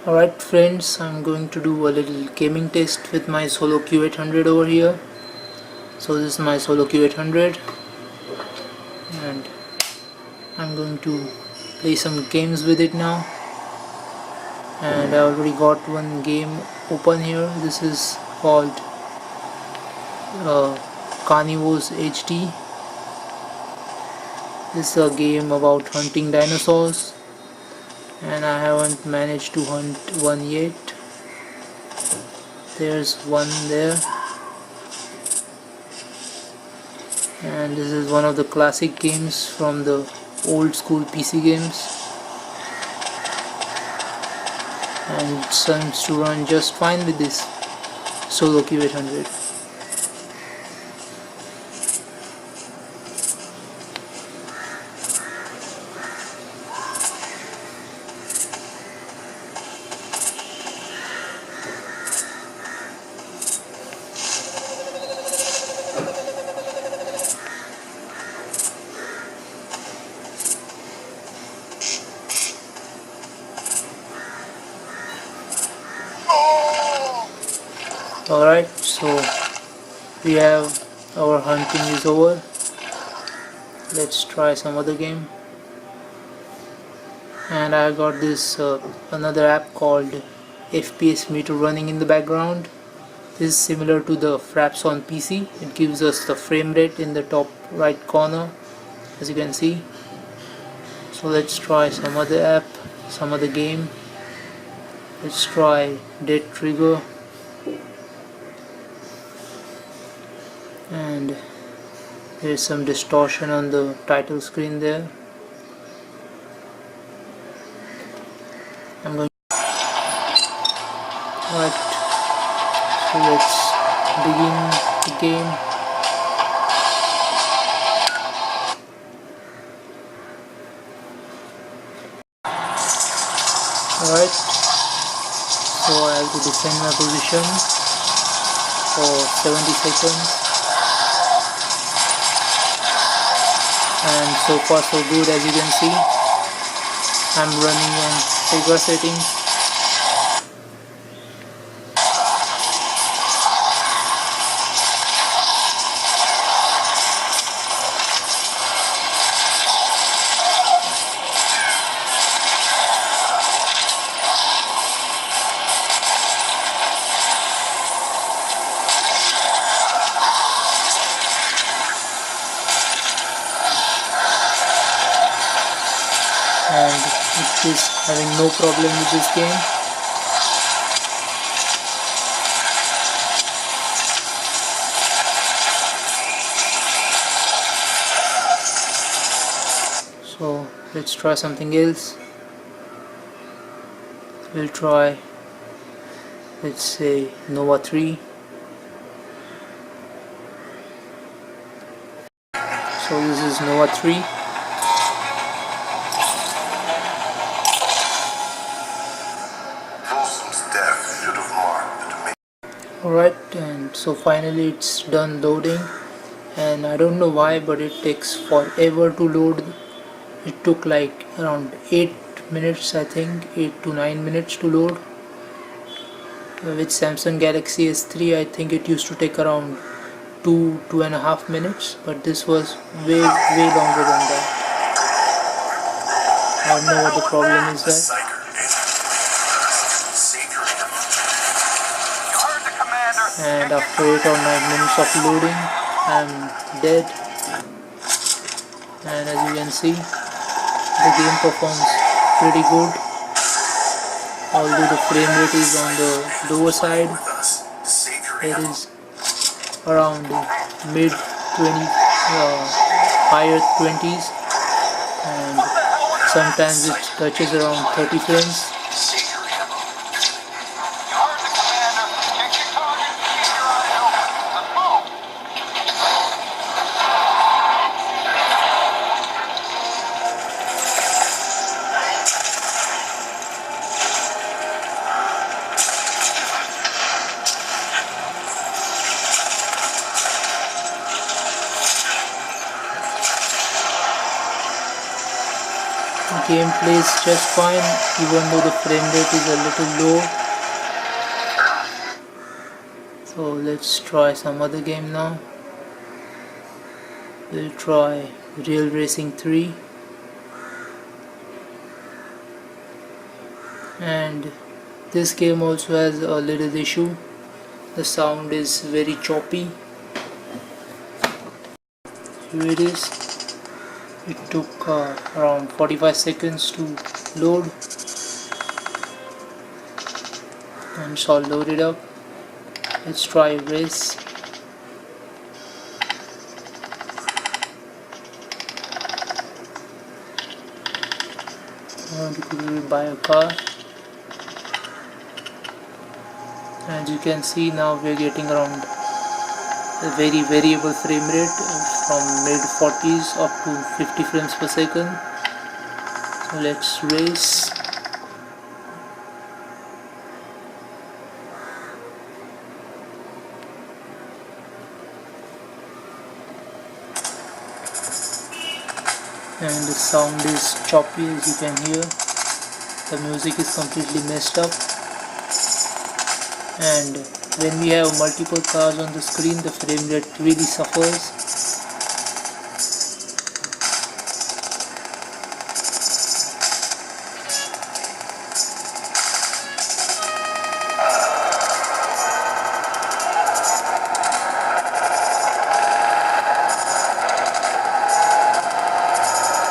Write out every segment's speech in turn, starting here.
Alright friends, I'm going to do a little gaming test with my Xolo Q800 over here. So this is my Xolo Q800 and I'm going to play some games with it now. And I already got one game open here. This is called Carnivores HD. This is a game about hunting dinosaurs, and I haven't managed to hunt one yet. There's one there, and this is one of the classic games from the old school PC games, and it seems to run just fine with this Xolo Q800. Alright, so we have our hunting is over. Let's try some other game. And I got this another app called FPS Meter running in the background. This is similar to the Fraps on PC. It gives us the frame rate in the top right corner, as you can see. So let's try some other app, some other game. Let's try Dead Trigger. And there's some distortion on the title screen there. I'm going. Alright, so let's begin the game. Alright, so I have to defend my position for 70 seconds. And so far so good, as you can see. I'm running on figure settings. And it is having no problem with this game. So let's try something else. We'll try, let's say, N.O.V.A 3. So this is N.O.V.A 3. Alright, and so finally it's done loading, and I don't know why, but it takes forever to load. It took like around 8 minutes, I think, 8 to 9 minutes to load. With Samsung Galaxy S3 I think it used to take around 2.5 minutes, but this was way longer than that. I don't know what the problem is there. And after 8 or 9 minutes of loading, I'm dead. And as you can see, the game performs pretty good, although the frame rate is on the lower side. It is around mid 20, higher 20s, and sometimes it touches around 30 frames. game plays just fine even though the frame rate is a little low. So let's try some other game now. We'll try Real Racing 3, and this game also has a little issue. The sound is very choppy. Here it is. It took around 45 seconds to load, and it's all loaded up. Let's try a race. I want to quickly buy a car. As you can see, now we are getting around a very variable frame rate from mid 40s up to 50 frames per second. So let's race. And the sound is choppy, as you can hear. The music is completely messed up, and when we have multiple cars on the screen, the frame rate really suffers.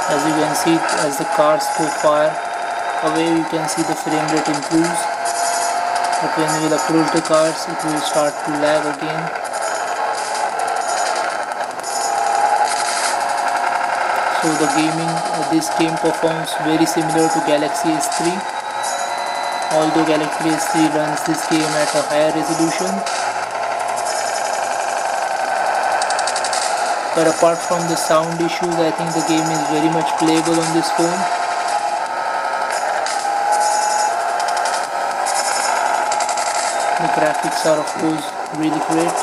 As you can see, as the cars go far away, you can see the frame rate improves, but when we will approach the cars, it will start to lag again. So this game performs very similar to Galaxy S3, although Galaxy S3 runs this game at a higher resolution. But apart from the sound issues, I think the game is very much playable on this phone. The graphics are of course really great.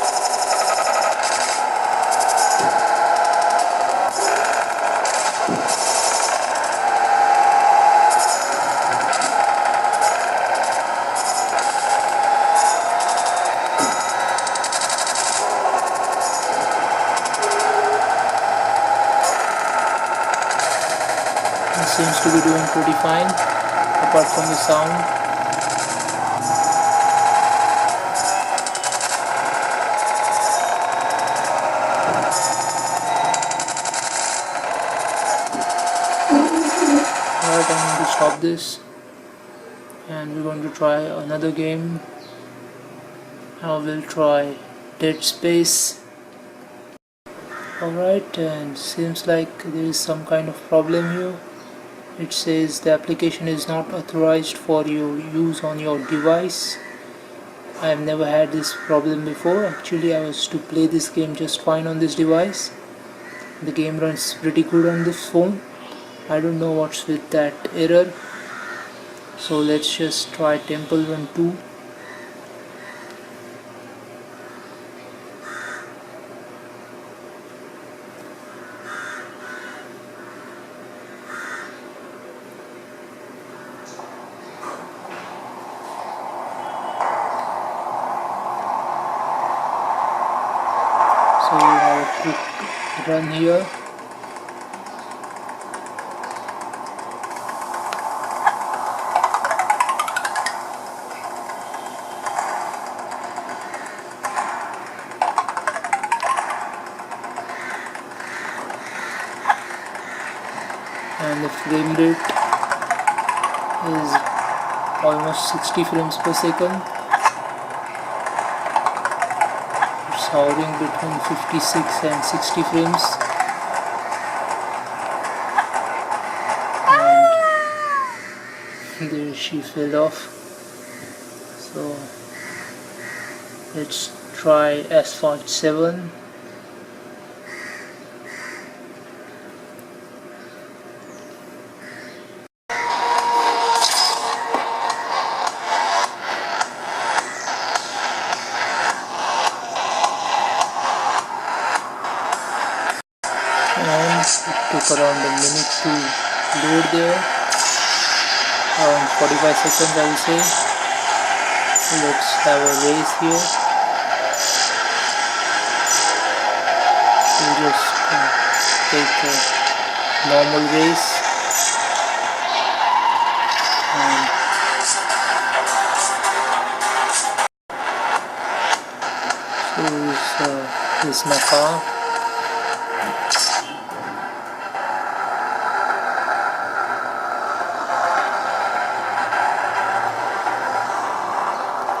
It seems to be doing pretty fine apart from the sound. Alright, I'm going to stop this, and we're going to try another game. Now we'll try Dead Space. Alright, and seems like there is some kind of problem here. It says the application is not authorized for your use on your device. I have never had this problem before. Actually, I was to play this game just fine on this device. The game runs pretty good on this phone. I don't know what's with that error. So let's just try Temple Run 2. So we have a quick run here. And the frame rate is almost 60 frames per second. It's hovering between 56 and 60 frames. And there she fell off. So let's try Asphalt 7. And it took around a minute to load there. around 45 seconds I will say. Let's have a race here. We'll just take a normal race, and so this is my car.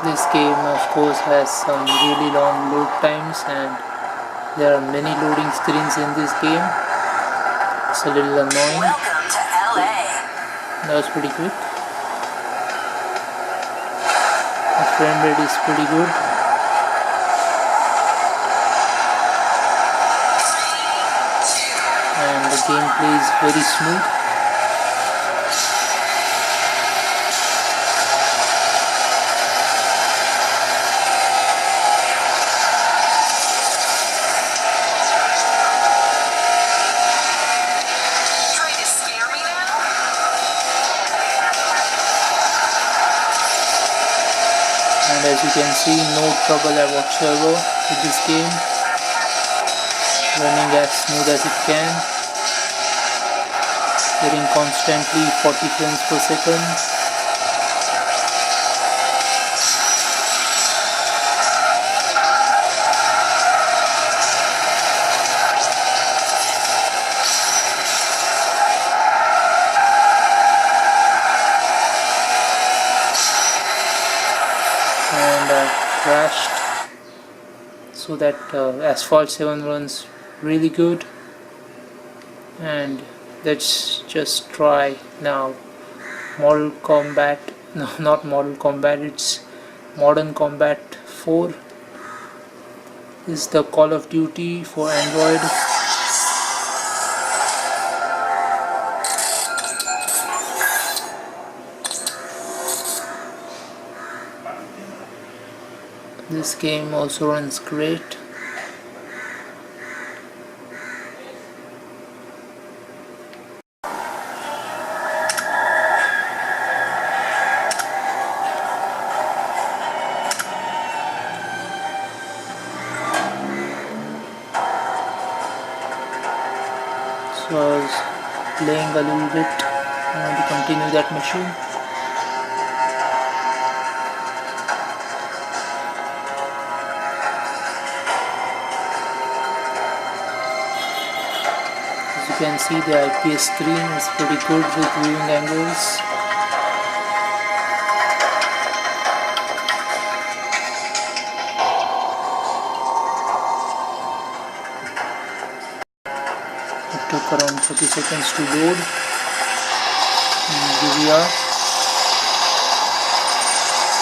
This game of course has some really long load times, and there are many loading screens in this game. It's a little annoying. Welcome to LA. That was pretty quick. The frame rate is pretty good. And the gameplay is very smooth. And as you can see, no trouble whatsoever with this game, running as smooth as it can, getting constantly 40 frames per second. And I crashed, so that Asphalt 7 runs really good. And let's just try now Mortal Kombat, no, not Mortal Kombat, it's Modern Combat 4. This is the Call of Duty for Android. This game also runs great. So I was playing a little bit. I want to continue that mission. As you can see, the IPS screen is pretty good with viewing angles. It took around 30 seconds to load. Here we are.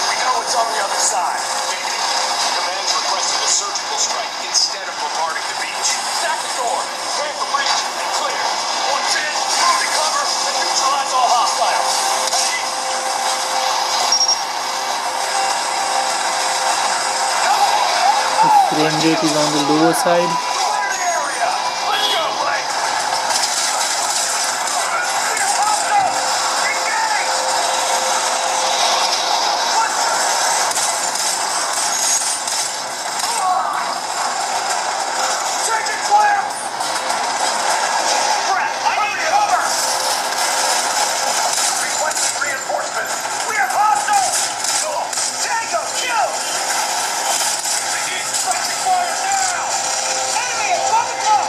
We know what's on the other side. Command's requested a surgical strike instead of bombarding the beach. Stack the door. Clear for breach and clear. Once in, move to cover and neutralize all hostiles. The frame rate is on the lower side. Clear the area. Let's go, Blake. Take it clear. Brett, I need cover. Requesting reinforcements. We have hostiles. Tango, kill. Begin suppressing fire now. Enemy at 12 o'clock.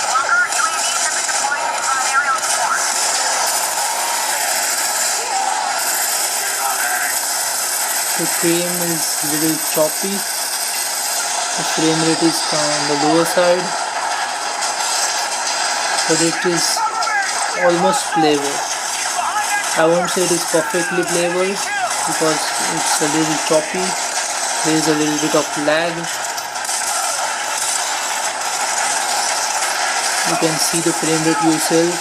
Walker, UAVs have been deployed to provide aerial support. The game is a little choppy. The frame rate is on the lower side, but it is almost playable. I won't say it is perfectly playable because it's a little choppy. There is a little bit of lag. You can see the frame rate yourself.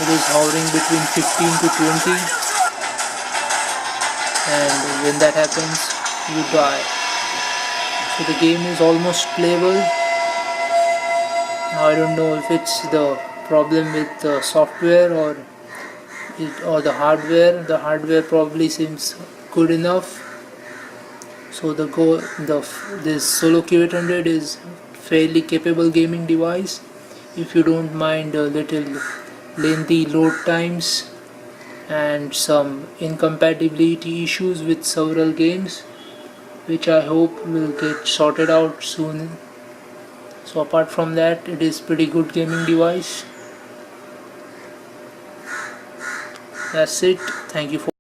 It is hovering between 15 to 20, and when that happens, you die. So the game is almost playable. Now I don't know if it's the problem with the software or the hardware. The hardware probably seems good enough. So this Xolo Q800 is fairly capable gaming device if you don't mind a little lengthy load times and some incompatibility issues with several games, which I hope will get sorted out soon. So apart from that, it is pretty good gaming device. That's it. Thank you for